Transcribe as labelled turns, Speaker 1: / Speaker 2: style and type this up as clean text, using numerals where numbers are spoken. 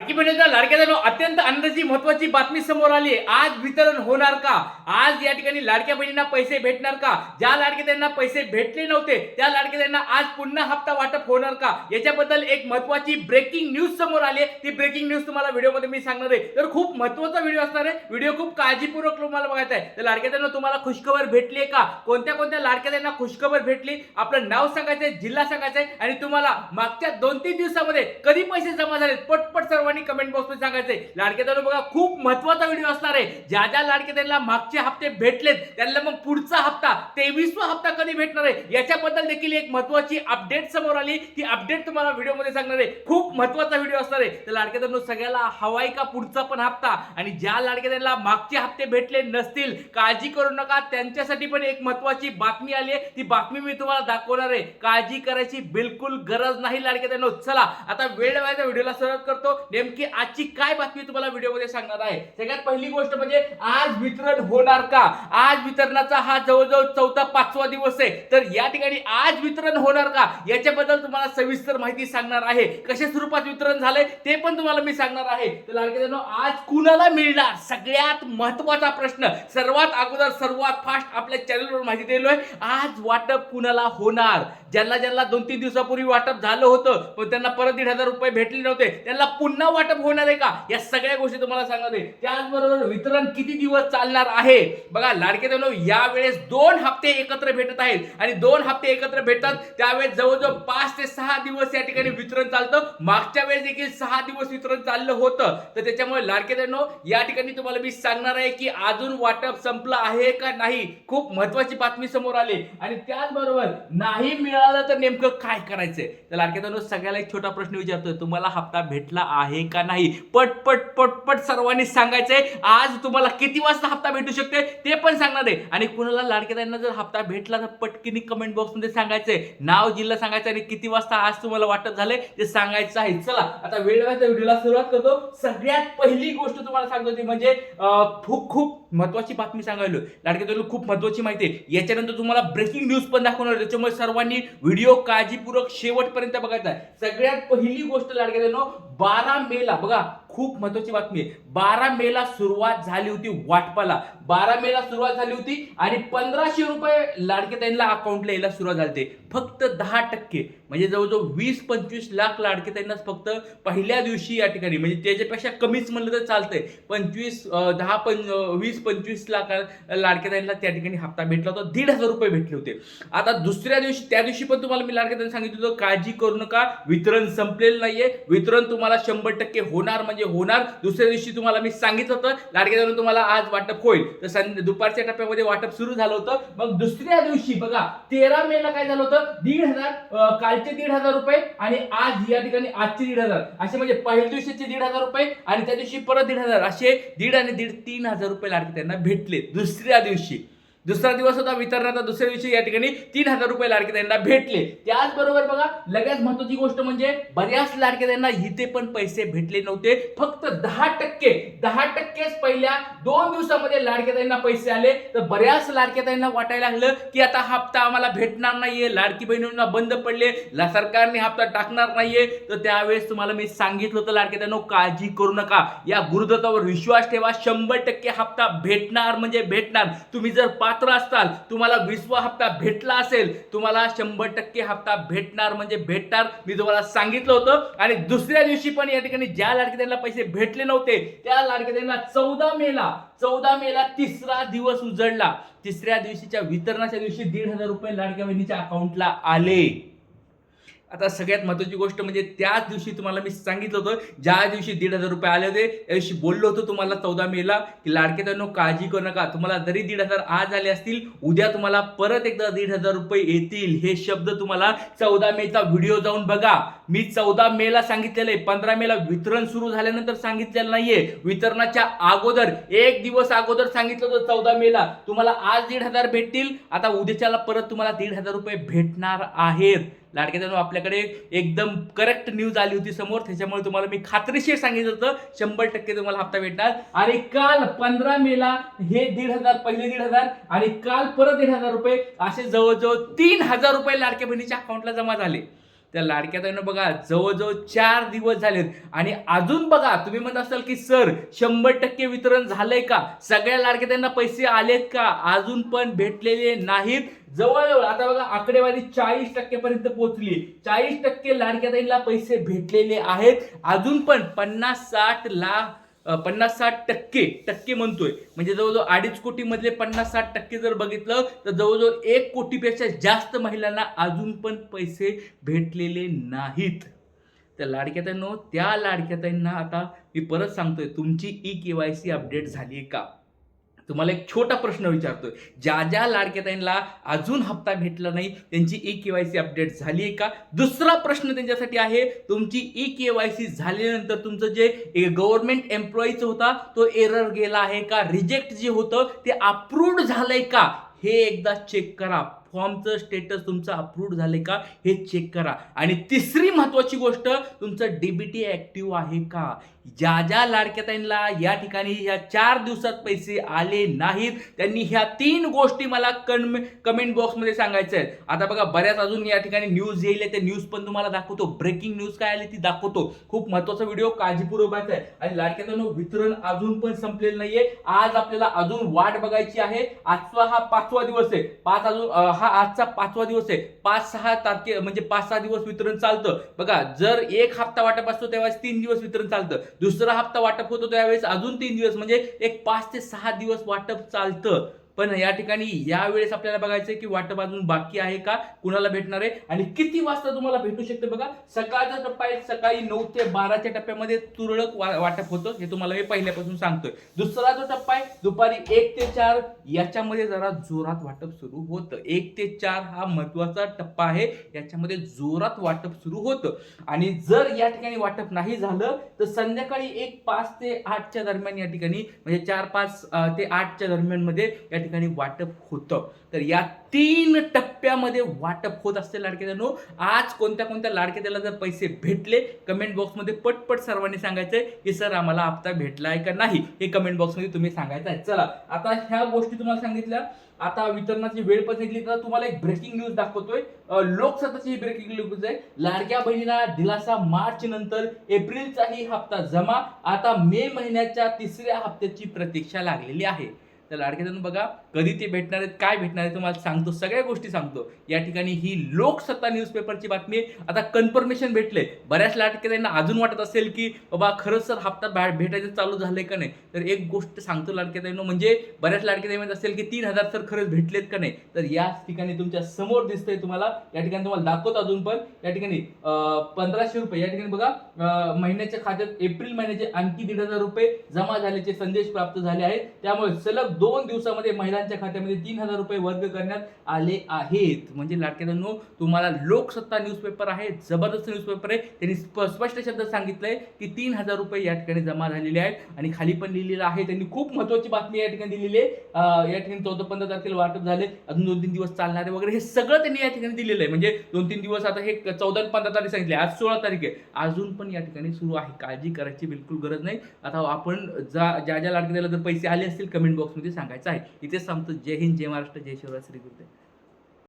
Speaker 1: लाडकी बहिणीच्या लाडक्या अत्यंत आनंदाची महत्वाची बातमी समोर आली आहे। आज वितरण होणार का? आज या ठिकाणी लाडक्या बहिणींना पैसे भेटणार का? ज्या लाडक्या त्यांना पैसे भेटले नव्हते त्या लाडक्या त्यांना आज पुन्हा हप्ता वाटप होणार का? याच्याबद्दल एक महत्वाची ब्रेकिंग न्यूज समोर आली आहे। ती ब्रेकिंग न्यूज तुम्हाला व्हिडिओमध्ये मी सांगणार आहे। तर खूप महत्त्वाचा व्हिडिओ असणार आहे। व्हिडिओ खूप काळजीपूर्वक तुम्हाला बघायचा आहे। तर लाडक्या त्यांना तुम्हाला खुशखबर भेटली आहे का? कोणत्या कोणत्या लाडक्या त्यांना खुशखबर भेटली? आपलं नाव सांगायचंय, जिल्हा सांगायचंय आणि तुम्हाला मागच्या 2-3 दिवसामध्ये कधी पैसे जमा झाले पटपट सर्वांनी कमेंट बॉक्स मध्ये सांगायचंय। लाडके दादा बघा खूप महत्त्वाचा व्हिडिओ असणार आहे। ज्या ज्या लाडके त्यांना मागचे हप्ते भेटलेत त्यांना मग पुढचा हप्ता 23वा हप्ता कधी भेटणार आहे याच्याबद्दल देखील एक महत्त्वाची अपडेट समोर आली। ती अपडेट तुम्हाला व्हिडिओ मध्ये सांगणार आहे। खूप महत्त्वाचा व्हिडिओ असणार आहे। तर लाडके दादा सगळ्याला हवाई का पुढचा पण हप्ता आणि ज्या लाडके त्यांना मागचे हप्ते भेटले नसतील काळजी करू नका, त्यांच्यासाठी पण एक महत्त्वाची बातमी आली आहे। ती बातमी मी तुम्हाला दाखवणार आहे। काळजी करायची बिलकुल गरज नाही लाडके दादा। चला आता वेळ वाया व्हिडिओला सुरुवात करतो। नेमकी आजची काय बातमी तुम्हाला व्हिडिओमध्ये सांगणार आहे। सगळ्यात पहिली गोष्ट म्हणजे आज वितरण होणार का? आज वितरणाचा हा जवळजवळ 4था-5वा दिवस आहे। तर या ठिकाणी आज वितरण होणार का याच्याबद्दल तुम्हाला सविस्तर माहिती सांगणार आहे। कशा स्वरूपात वितरण झालंय ते पण तुम्हाला मी सांगणार आहे। तर लाडक्यांनो आज कुणाला मिळणार सगळ्यात महत्त्वाचा प्रश्न सर्वात अगोदर सर्वात फास्ट आपल्या चॅनलवर माहिती दिलोय। आज वाटप कुणाला होणार? ज्यांना ज्यांना 2-3 दिवसापूर्वी वाटप झालं होतं पण त्यांना परत 1,500 रुपये भेटले नव्हते त्यांना पुन्हा वाटप होणार आहे का? या सगळ्या गोष्टी तुम्हाला सांगणार आहे। त्याचबरोबर वितरण किती दिवस चालणार आहे? बघा लाडके बहिणींनो या वेळेस 2 हप्ते एकत्र भेटत आहेत आणि 2 हप्ते एकत्र भेटतात त्यावेळेस जवळजवळ 5 ते 6 दिवस या ठिकाणी वितरण चालतं। मागच्या वेळेस देखील 6 दिवस वितरण चाललं होतं। तर त्याच्यामुळे लाडके बहिणींनो या ठिकाणी तुम्हाला मी सांगणार आहे की अजून वाटप संपलं आहे का नाही। खूप महत्त्वाची बातमी समोर आली आणि त्याचबरोबर नाही मिळालं तर नेमकं काय करायचंय? तर लाडके बहिणींनो सगळ्याला एक छोटा प्रश्न विचारतोय, तुम्हाला हप्ता भेटला आहे का नाही? पटपट पटपट सर्वांनी सांगायचंय। आज तुम्हाला किती वाजता हप्ता भेटू शकते ते पण सांगणार आहे आणि कुणाला लाडक्या त्यांना जर हप्ता भेटला तर पटकिनी कमेंट बॉक्स मध्ये सांगायचंय, नाव जिल्हा सांगायचं आणि किती वाजता आज तुम्हाला वाटत झालंय ते सांगायचं आहे। चला आता वेळेवर व्हिडिओला सुरुवात करतो। सगळ्यात पहिली गोष्ट तुम्हाला सांगतो ती म्हणजे खूप महत्त्वाची बातमी सांगायलो लाडके बहिणींनो, खूप महत्त्वाची माहिती आहे। याच्यानंतर तुम्हाला ब्रेकिंग न्यूज पण दाखवणार आहे, त्याच्यामुळे सर्वांनी व्हिडिओ काळजीपूर्वक शेवटपर्यंत बघायचा आहे। सगळ्यात पहिली गोष्ट लाडके बहिणींनो 12 मेला बघा खूप महत्त्वाची बातमी आहे। 12 मेला सुरुवात झाली होती वाटपाला। 12 मेला सुरुवात झाली होती आणि 1500 रुपये लाडके त्यांना अकाउंटला यायला सुरुवात झाली। फक्त 10% म्हणजे जवळजवळ 20-25 लाख लाडके त्यांना फक्त पहिल्या दिवशी या ठिकाणी म्हणजे त्याच्यापेक्षा कमीच म्हणलं तर चालतंय 20-25 लाख लाडके त्यांना त्या ठिकाणी हप्ता भेटला होता। 1,500 रुपये भेटले होते। आता दुसऱ्या दिवशी त्या दिवशी पण तुम्हाला मी लाडके त्यांना सांगितलं होतं काळजी करू नका, वितरण संपलेलं नाहीये, वितरण तुम्हाला 100% होणार म्हणजे होणार। दुसऱ्या दिवशी तुम्हाला मी सांगितलं होतं लाडके तुम्हाला आज वाटप होईल, तर दुपारच्या टप्प्यामध्ये वाटप सुरू झालं होतं। मग दुसऱ्या दिवशी बघा 13 मेला काय झालं होतं 1,500 कालचे 1,500 रुपये आणि आज या ठिकाणी आजचे 1,500 असे म्हणजे पहिल्या दिवशीचे 1,500 रुपये आणि त्या दिवशी परत 1,500 असे 1,500 आणि 1,500 3,000 रुपये लाडके त्यांना भेटले। दुसऱ्या दिवशी दुसरा दिवस होता वितरणाचा, दुसऱ्या दिवशी या ठिकाणी 3,000 रुपये लाडके त्यांना भेटले। त्याचबरोबर बघा लगेच महत्त्वाची गोष्ट म्हणजे बऱ्याच लाडके त्यांना इथे पण पैसे भेटले नव्हते। फक्त 10%च पहिल्या 2 दिवसामध्ये लाडके त्यांना पैसे आले। तर बऱ्याच लाडके त्यांना वाटायला लागलं की आता हप्ता आम्हाला भेटणार नाहीये, लाडकी बहिणींना बंद पडले, सरकारने हप्ता टाकणार नाहीये। तर त्यावेळेस तुम्हाला मी सांगितलं होतं लाडके त्यांना काळजी करू नका, या गुरुदत्तावर विश्वास ठेवा, 100% हप्ता भेटणार म्हणजे भेटणार। तुम्ही जर पात्र असताल, तुम्हाला 20वा हप्ता भेटला असेल, तुम्हाला 100% हप्ता भेटणार म्हणजे भेटणार। मी तुम्हाला सांगितलं होतं। आणि दुसऱ्या दिवशी पण या ठिकाणी ज्या लाडके त्यांना पैसे भेटले नव्हते त्या लाडके त्यांना 14 मेला तिसरा दिवस उजळला। तिसऱ्या दिवशीच्या वितरणाच्या दिवशी 1,500 रुपये लाडक्या बहिणीच्या अकाउंटला आले। आता सगळ्यात महत्त्वाची गोष्ट म्हणजे त्याच दिवशी तुम्हाला मी सांगितलं होतं, ज्या दिवशी 1,500 रुपये आले होते त्या दिवशी बोललो होतो तुम्हाला 14 मेला की लाडके बहिणींनो काळजी करू नका, तुम्हाला जरी 1,500 आज आले असतील उद्या तुम्हाला परत एकदा 1,500 रुपये येतील। हे शब्द तुम्हाला 14 मेचा व्हिडिओ जाऊन बघा। मी 14 मेला सांगितलेलं आहे, 15 मेला वितरण सुरू झाल्यानंतर सांगितलेलं नाहीये, वितरणाच्या अगोदर 1 दिवस अगोदर सांगितलं होतं 14 मेला तुम्हाला आज 1,500 भेटतील, आता उद्याच्याला परत तुम्हाला 1,500 रुपये भेटणार आहेत। लाडके बहिणींनो आपल्याकडे एकदम करेक्ट न्यूज आली होती समोर, त्याच्यामुळे तुम्हाला मी खात्रीशीर सांगितलं होतं 100% तुम्हाला हप्ता भेटणार। आणि काल 15 मेला हे 1,500 पहिले 1,500 आणि काल परत 1,500 रुपये असे जवळजवळ 3,000 रुपये लाडक्या बहिणीच्या अकाउंटला जमा झाले। त्या लाडक्या बहिणींना बघा जवळजवळ 4 दिवस झालेत आणि अजून बघा तुम्ही म्हणत असाल की सर 100% वितरण झालंय का, सगळ्या लाडक्या बहिणींना पैसे आलेत का, अजून पण भेटलेले नाहीत. जवळजवळ आता बघा आकडेवारी 40% पर्यंत पोहोचली. 40% लाडक्या बहिणीला पैसे भेटलेले आहेत. अजून पण 50-60 टक्के म्हणतोय म्हणजे जवळजवळ 2.5 कोटी मधले 50-60% जर बघितलं तर जवळजवळ 1 कोटीपेक्षा जास्त महिलांना अजून पण पैसे भेटलेले नाहीत. त्या लाडक्यातांनो त्या लाडक्यातांना आता मी परत सांगतोय तुमची ई-केवायसी अपडेट झाली का. तुम्हाला एक छोटा प्रश्न विचारतोय, ज्या ज्या लाडक्याताईंना अजून हप्ता भेटला नाही त्यांची ई-केवायसी अपडेट झाली आहे का. दुसरा प्रश्न त्यांच्यासाठी आहे, तुमची ई-केवायसी झाल्यानंतर तुमचं जे गव्हर्नमेंट एम्प्लॉईचं होता तो एरर गेला आहे का, रिजेक्ट जे होतं ते अप्रूव्ड झालंय का हे एकदा चेक करा. फॉर्मचं स्टेटस तुमचं अप्रूव्ड झाले का हे चेक करा. आणि तिसरी महत्वाची गोष्ट, तुमचं डीबीटी ऍक्टिव्ह आहे का. ज्या ज्या लाडक्याताईंना या ठिकाणी या 4 दिवसात पैसे आले नाहीत त्यांनी ह्या 3 गोष्टी मला कमेंट बॉक्समध्ये सांगायच्या आहेत. आता बघा बऱ्याच अजून या ठिकाणी न्यूज येईल, ते न्यूज पण तुम्हाला दाखवतो. ब्रेकिंग न्यूज काय आली ती दाखवतो. खूप महत्वाचा व्हिडिओ काळजीपूर्वक बघायचा आहे. आणि लाडक्याताईंनो वितरण अजून पण संपलेलं नाहीये. आज आपल्याला अजून वाट बघायची आहे. आजचा हा 5वा दिवस आहे. हा आजचा 5वा दिवस आहे. 5-6 तारखे म्हणजे 5-6 दिवस वितरण चालतं. बघा जर एक हप्ता वाटप असतो त्यावेळेस 3 दिवस वितरण चालतं. दुसरा हप्ता वाटप होतो त्यावेळेस अजून 3 दिवस म्हणजे एक 5 ते 6 दिवस वाटप चालतं. पण या ठिकाणी यावेळेस आपल्याला बघायचंय की वाटप अजून बाकी आहे का, कुणाला भेटणार आहे आणि किती वाजता तुम्हाला भेटू शकते. बघा सकाळचा टप्पा आहे, सकाळी 9 ते 12च्या टप्प्यामध्ये तुरळक वाटप होतं, हे तुम्हाला मी पहिल्यापासून सांगतोय. दुसरा जो टप्पा आहे दुपारी 1 ते 4 याच्यामध्ये जरा जोरात वाटप सुरू होतं. 1 ते 4 हा महत्वाचा टप्पा आहे, याच्यामध्ये जोरात वाटप सुरू होतं. आणि जर या ठिकाणी वाटप नाही झालं तर संध्याकाळी 5 ते 8च्या दरम्यान या ठिकाणी म्हणजे 4-5 ते 8च्या दरम्यान मध्ये या ठिकाणी वाटप होतं. तर या 3 टप्प्यामध्ये वाटप होत असते लाडक्यानो. आज कोणत्या कोणत्या लाडक्याला जर पैसे भेटले कमेंट बॉक्समध्ये पटपट सर्वांनी सांगायचंय की सर आम्हाला हप्ता भेटलाय का नाही, हे कमेंट बॉक्समध्ये तुम्ही सांगायचं आहे. चला आता ह्या गोष्टी तुम्हाला सांगितल्या. आता वितरणाची वेळ पण सांगितली तर तुम्हाला एक ब्रेकिंग न्यूज दाखवतोय. लोकसत्ताची ब्रेकिंग न्यूज आहे. लाडक्या बहिणीला दिलासा, मार्च नंतर एप्रिलचाही हप्ता जमा, आता मे महिन्याच्या 3ऱ्या हप्त्याची प्रतीक्षा लागलेली आहे. तर लाडक्याजण बघा कधी ते भेटणार आहेत, काय भेटणार आहे तुम्हाला सांगतो, सगळ्या गोष्टी सांगतो. या ठिकाणी ही लोकसत्ता न्यूजपेपरची बातमी आहे. आता कन्फर्मेशन भेटले. बऱ्याच लाडक्याताईंना अजून वाटत असेल की बाबा खरंच सर हप्ता भेटायचं चालू झालंय का नाही. तर एक गोष्ट सांगतो लाडक्याताईंनो, म्हणजे बऱ्याच लाडक्याताई म्हणत असेल की 3,000 सर खरंच भेटलेत का नाही. तर या ठिकाणी तुमच्या समोर दिसतंय तुम्हाला, या ठिकाणी तुम्हाला दाखवतो अजून पण. या ठिकाणी 1,500 रुपये या ठिकाणी बघा महिन्याच्या खात्यात एप्रिल महिन्याचे आणखी 1,500 रुपये जमा झाल्याचे संदेश प्राप्त झाले आहेत. त्यामुळे सलग 2 दिवसामध्ये महिलांच्या खात्यामध्ये 3,000 रुपये वर्ग करण्यात आले आहेत. म्हणजे लाडक्यानो तुम्हाला लोकसत्ता न्यूजपेपर आहे, जबरदस्त न्यूजपेपर आहे. त्यांनी स्पष्ट शब्दात सांगितलंय की 3,000 रुपये या ठिकाणी जमा झालेले आहेत. आणि खाली पण लिहिलेलं आहे, त्यांनी खूप महत्वाची बातमी या ठिकाणी दिलेली आहे. या ठिकाणी 14-15 तारखेला वाटप झाले, अजून 2-3 दिवस चालणारे वगैरे हे सगळं त्यांनी या ठिकाणी दिलेलं आहे. म्हणजे 2-3 दिवस आता हे 14-15 तारीख सांगितले, आज 16 तारीख आहे, अजून पण या ठिकाणी सुरू आहे. काळजी करायची बिलकुल गरज नाही. आता आपण ज्या ज्या लाडक्याला जर पैसे आले असतील कमेंट बॉक्समध्ये सांगायचं आहे. इथेच सांगतो. जय हिंद, जय महाराष्ट्र, जय शिवराय, श्री गुरुदेव.